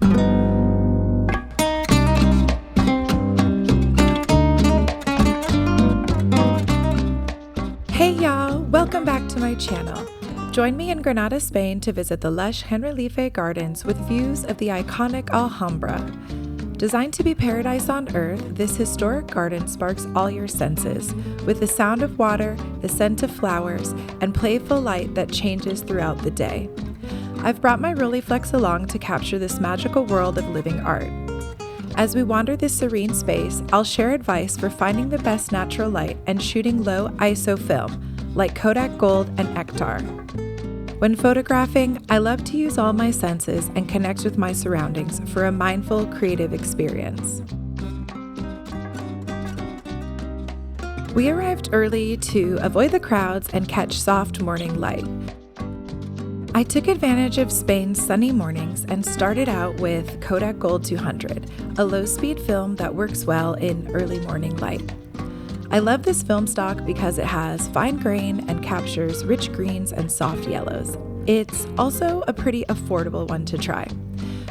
Hey y'all, welcome back to my channel. Join me in Granada, Spain to visit the lush Generalife Gardens with views of the iconic Alhambra. Designed to be paradise on earth, this historic garden sparks all your senses, with the sound of water, the scent of flowers, and playful light that changes throughout the day. I've brought my Rolleiflex along to capture this magical world of living art. As we wander this serene space, I'll share advice for finding the best natural light and shooting low ISO film, like Kodak Gold and Ektar. When photographing, I love to use all my senses and connect with my surroundings for a mindful, creative experience. We arrived early to avoid the crowds and catch soft morning light. I took advantage of Spain's sunny mornings and started out with Kodak Gold 200, a low-speed film that works well in early morning light. I love this film stock because it has fine grain and captures rich greens and soft yellows. It's also a pretty affordable one to try.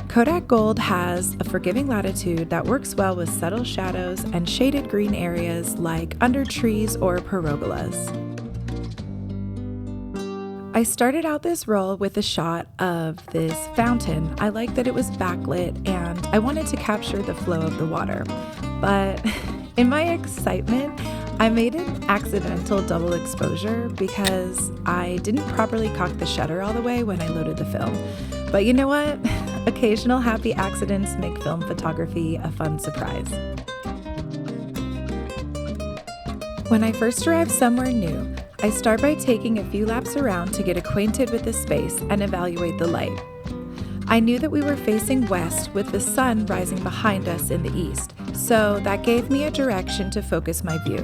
Kodak Gold has a forgiving latitude that works well with subtle shadows and shaded green areas like under trees or pergolas. I started out this roll with a shot of this fountain. I liked that it was backlit and I wanted to capture the flow of the water. But in my excitement, I made an accidental double exposure because I didn't properly cock the shutter all the way when I loaded the film. But you know what? Occasional happy accidents make film photography a fun surprise. When I first arrive somewhere new, I start by taking a few laps around to get acquainted with the space and evaluate the light. I knew that we were facing west with the sun rising behind us in the east, so that gave me a direction to focus my view.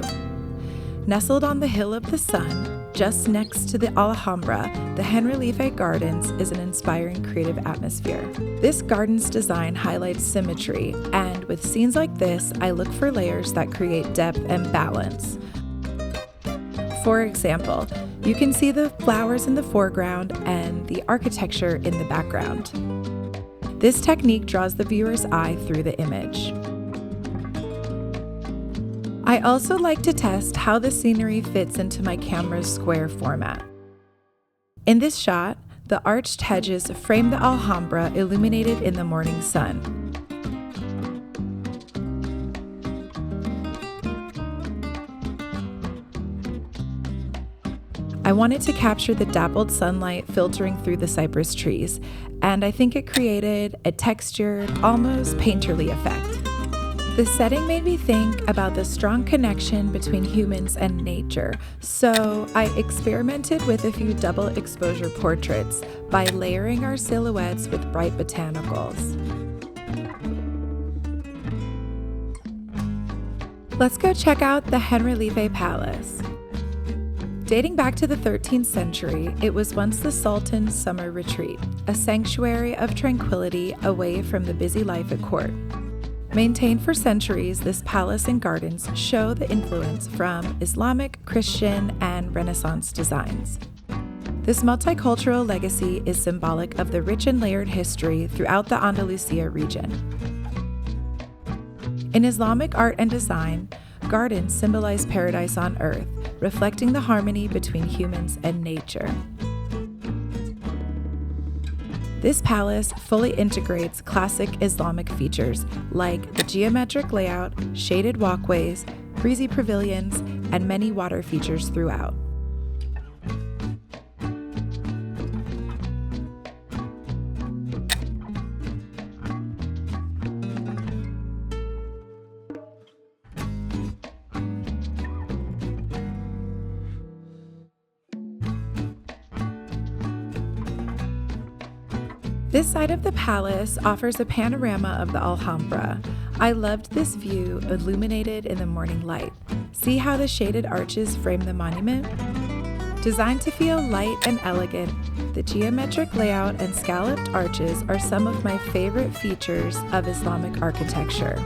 Nestled on the Hill of the Sun, just next to the Alhambra, the Generalife Gardens is an inspiring creative atmosphere. This garden's design highlights symmetry, and with scenes like this, I look for layers that create depth and balance. For example, you can see the flowers in the foreground and the architecture in the background. This technique draws the viewer's eye through the image. I also like to test how the scenery fits into my camera's square format. In this shot, the arched hedges frame the Alhambra illuminated in the morning sun. I wanted to capture the dappled sunlight filtering through the cypress trees, and I think it created a textured, almost painterly effect. The setting made me think about the strong connection between humans and nature, so I experimented with a few double exposure portraits by layering our silhouettes with bright botanicals. Let's go check out the Generalife Palace. Dating back to the 13th century, it was once the Sultan's summer retreat, a sanctuary of tranquility away from the busy life at court. Maintained for centuries, this palace and gardens show the influence from Islamic, Christian, and Renaissance designs. This multicultural legacy is symbolic of the rich and layered history throughout the Andalusia region. In Islamic art and design, gardens symbolize paradise on earth, reflecting the harmony between humans and nature. This palace fully integrates classic Islamic features like the geometric layout, shaded walkways, breezy pavilions, and many water features throughout. This side of the palace offers a panorama of the Alhambra. I loved this view illuminated in the morning light. See how the shaded arches frame the monument? Designed to feel light and elegant, the geometric layout and scalloped arches are some of my favorite features of Islamic architecture.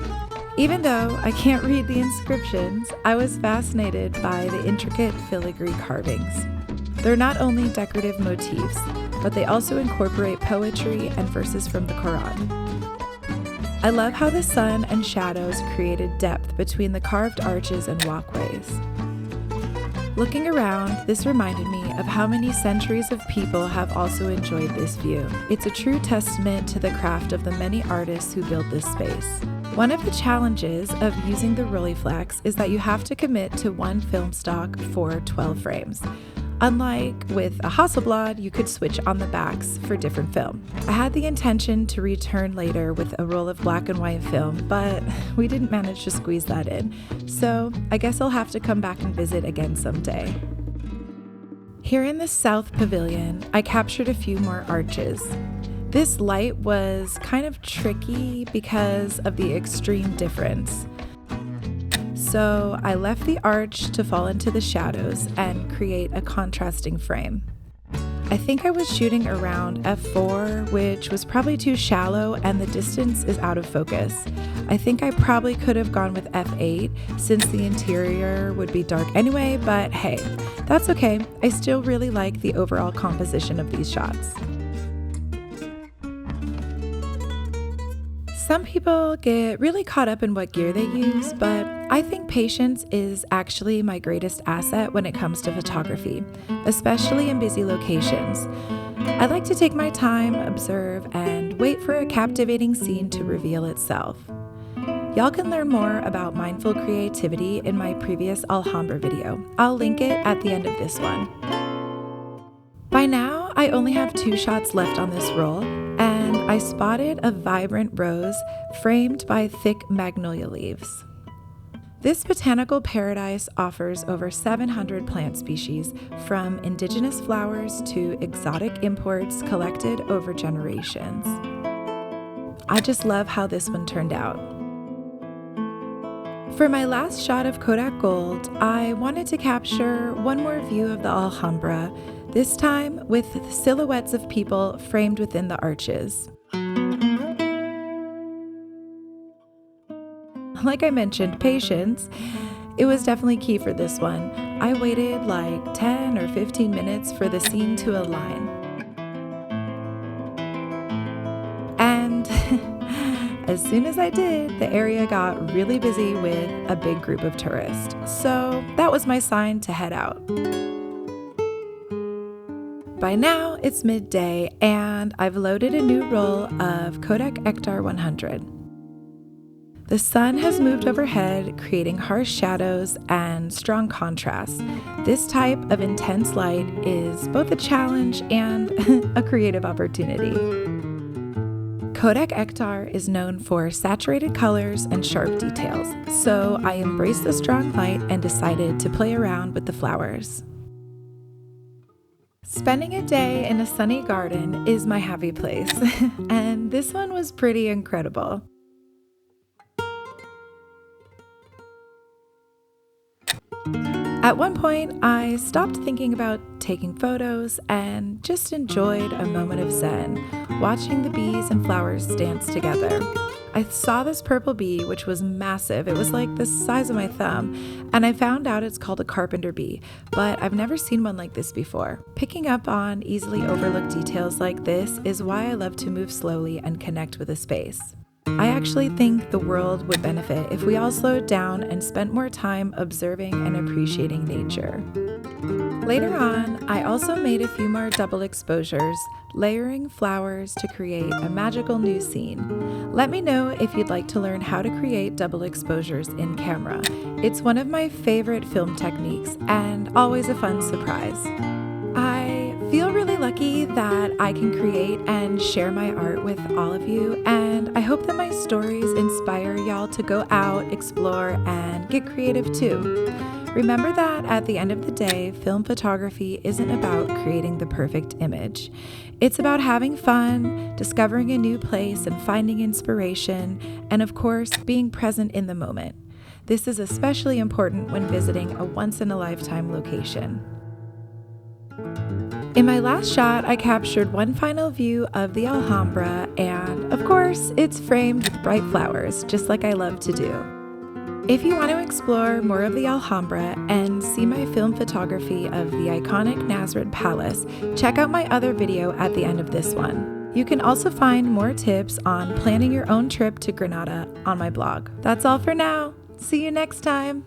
Even though I can't read the inscriptions, I was fascinated by the intricate filigree carvings. They're not only decorative motifs, but they also incorporate poetry and verses from the Quran. I love how the sun and shadows created depth between the carved arches and walkways. Looking around, this reminded me of how many centuries of people have also enjoyed this view. It's a true testament to the craft of the many artists who built this space. One of the challenges of using the Rolleiflex is that you have to commit to one film stock for 12 frames. Unlike with a Hasselblad, you could switch on the backs for different film. I had the intention to return later with a roll of black and white film, but we didn't manage to squeeze that in, so I guess I'll have to come back and visit again someday. Here in the South Pavilion, I captured a few more arches. This light was kind of tricky because of the extreme difference. So I left the arch to fall into the shadows and create a contrasting frame. I think I was shooting around f4, which was probably too shallow and the distance is out of focus. I think I probably could have gone with f8 since the interior would be dark anyway, but hey, that's okay. I still really like the overall composition of these shots. Some people get really caught up in what gear they use, but I think patience is actually my greatest asset when it comes to photography, especially in busy locations. I like to take my time, observe, and wait for a captivating scene to reveal itself. Y'all can learn more about mindful creativity in my previous Alhambra video. I'll link it at the end of this one. By now, I only have 2 shots left on this roll, and I spotted a vibrant rose framed by thick magnolia leaves. This botanical paradise offers over 700 plant species, from indigenous flowers to exotic imports collected over generations. I just love how this one turned out. For my last shot of Kodak Gold, I wanted to capture one more view of the Alhambra, this time with silhouettes of people framed within the arches. Like I mentioned, patience. It was definitely key for this one. I waited like 10 or 15 minutes for the scene to align. And as soon as I did, the area got really busy with a big group of tourists. So that was my sign to head out. By now, it's midday, and I've loaded a new roll of Kodak Ektar 100. The sun has moved overhead, creating harsh shadows and strong contrast. This type of intense light is both a challenge and a creative opportunity. Kodak Ektar is known for saturated colors and sharp details, so I embraced the strong light and decided to play around with the flowers. Spending a day in a sunny garden is my happy place, and this one was pretty incredible. At one point, I stopped thinking about taking photos and just enjoyed a moment of zen, watching the bees and flowers dance together. I saw this purple bee, which was massive. It was like the size of my thumb, and I found out it's called a carpenter bee, but I've never seen one like this before. Picking up on easily overlooked details like this is why I love to move slowly and connect with a space. I actually think the world would benefit if we all slowed down and spent more time observing and appreciating nature. Later on, I also made a few more double exposures, layering flowers to create a magical new scene. Let me know if you'd like to learn how to create double exposures in camera. It's one of my favorite film techniques and always a fun surprise. I feel really lucky that I can create and share my art with all of you, and I hope that my stories inspire y'all to go out, explore, and get creative too. Remember that at the end of the day, film photography isn't about creating the perfect image. It's about having fun, discovering a new place and finding inspiration, and of course, being present in the moment. This is especially important when visiting a once-in-a-lifetime location. In my last shot, I captured one final view of the Alhambra, and of course, it's framed with bright flowers, just like I love to do. If you want to explore more of the Alhambra and see my film photography of the iconic Nasrid Palace, check out my other video at the end of this one. You can also find more tips on planning your own trip to Granada on my blog. That's all for now. See you next time.